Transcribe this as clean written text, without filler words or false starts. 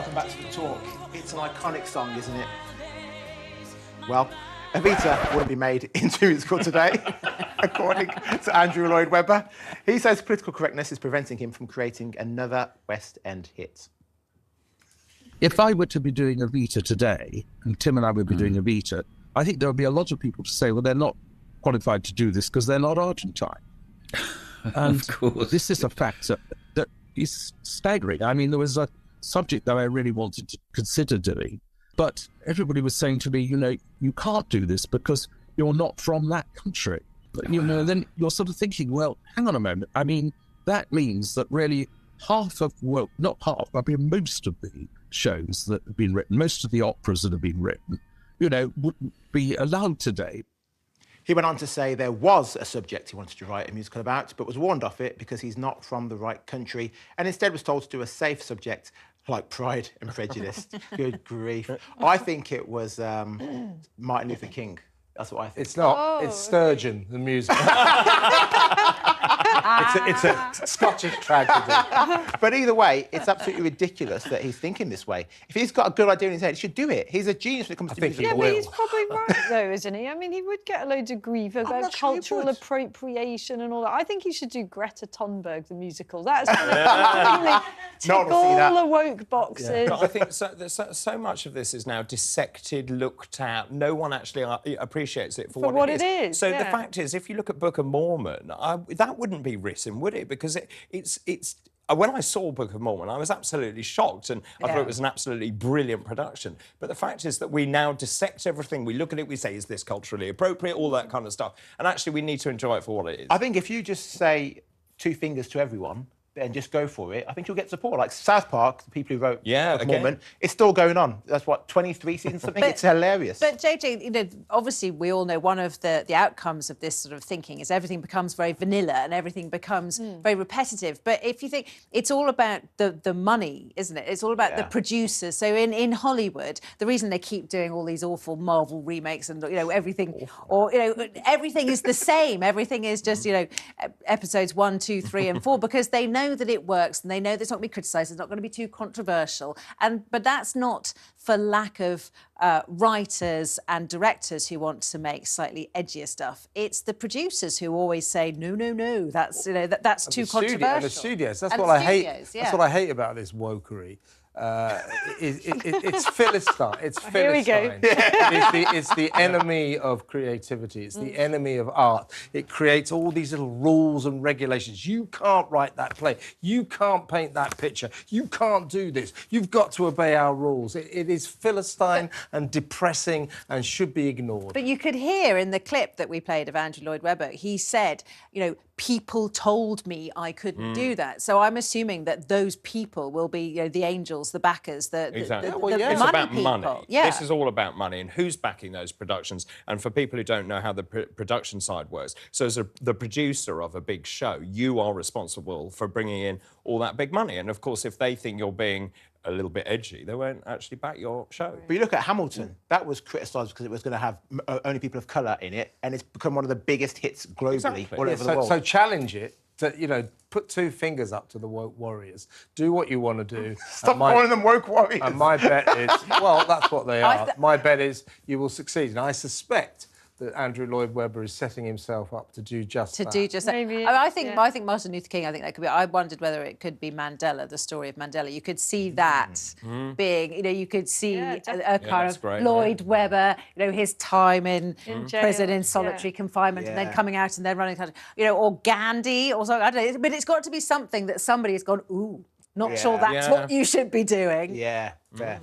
welcome back to The Talk. It's an iconic song, isn't it? Well, Evita wouldn't be made into musical today, according to Andrew Lloyd Webber. He says political correctness is preventing him from creating another West End hit. If I were to be doing Evita today, and Tim and I would be doing Evita, I think there would be a lot of people to say, well, they're not qualified to do this because they're not Argentine. And of course. This is a factor that is staggering. I mean, there was a subject that I really wanted to consider doing, but everybody was saying to me, you know, you can't do this because you're not from that country. But, you know, then you're sort of thinking, well, hang on a moment. I mean, that means that really half of, well, not half, I mean, most of the shows that have been written, most of the operas that have been written, you know, wouldn't be allowed today. He went on to say there was a subject he wanted to write a musical about, but was warned off it because he's not from the right country, and instead was told to do a safe subject like Pride and Prejudice. Good grief. I think it was Martin Luther King. That's what I think. It's not. It's Sturgeon, the music. it's a Scottish tragedy. But either way, it's absolutely ridiculous that he's thinking this way. If he's got a good idea in his head, he should do it. He's a genius when it comes to music. Yeah, but he's probably right, though, isn't he? I mean, he would get a load of grief about cultural appropriation and all that. I think he should do Greta Thunberg, the musical. That's really tick all the woke boxes. Yeah. But I think so much of this is now dissected, looked at. No one actually appreciates it for what it is. So the fact is, if you look at Book of Mormon, that wouldn't be written, would it? Because it's when I saw Book of Mormon, I was absolutely shocked, and I thought it was an absolutely brilliant production. But the fact is that we now dissect everything. We look at it, we say, is this culturally appropriate? All that kind of stuff. And actually, we need to enjoy it for what it is. I think if you just say two fingers to everyone and just go for it, I think you'll get support. Like South Park, the people who wrote Book of Mormon, it's still going on. That's what, 23 seasons, something? It's hilarious. But JJ, you know, obviously we all know one of the outcomes of this sort of thinking is everything becomes very vanilla and everything becomes very repetitive. But if you think, it's all about the money, isn't it? It's all about the producers. So in Hollywood, the reason they keep doing all these awful Marvel remakes and, you know, everything, or, you know, everything is the same. Everything is just, you know, episodes 1, 2, 3 and 4, because they know that it works and they know that it's not going to be criticised, it's not going to be too controversial. But that's not for lack of writers and directors who want to make slightly edgier stuff. It's the producers who always say, no, no, no, that's, you know, that's too controversial. And the studios, that's what I hate. That's what I hate about this wokery. It's philistine. It's philistine. Here we go. It's the enemy of creativity. It's the enemy of art. It creates all these little rules and regulations. You can't write that play. You can't paint that picture. You can't do this. You've got to obey our rules. It is philistine and depressing and should be ignored. But you could hear in the clip that we played of Andrew Lloyd Webber, he said, you know, people told me I couldn't do that. So I'm assuming that those people will be, you know, the angels, the backers, the it's money about people. money. Yeah. This is all about money and who's backing those productions. And for people who don't know how the production side works, so as the producer of a big show, you are responsible for bringing in all that big money. And of course, if they think you're being a little bit edgy, they won't actually back your show. But you look at Hamilton, that was criticised because it was going to have only people of colour in it, and it's become one of the biggest hits globally all over the world. So challenge it to, you know, put two fingers up to the woke warriors. Do what you want to do. Stop calling them woke warriors. And my bet is, well, that's what they are. My bet is you will succeed. And I suspect that Andrew Lloyd Webber is setting himself up to do just that. Maybe, I think Martin Luther King, I think that could be. I wondered whether it could be Mandela, the story of Mandela. You could see that being, you know, you could see a kind of Lloyd Webber, you know, his time in prison in solitary confinement and then coming out and then running, you know, or Gandhi or something. I don't know, but it's got to be something that somebody has gone, ooh, not sure that's what you should be doing. Yeah, fair.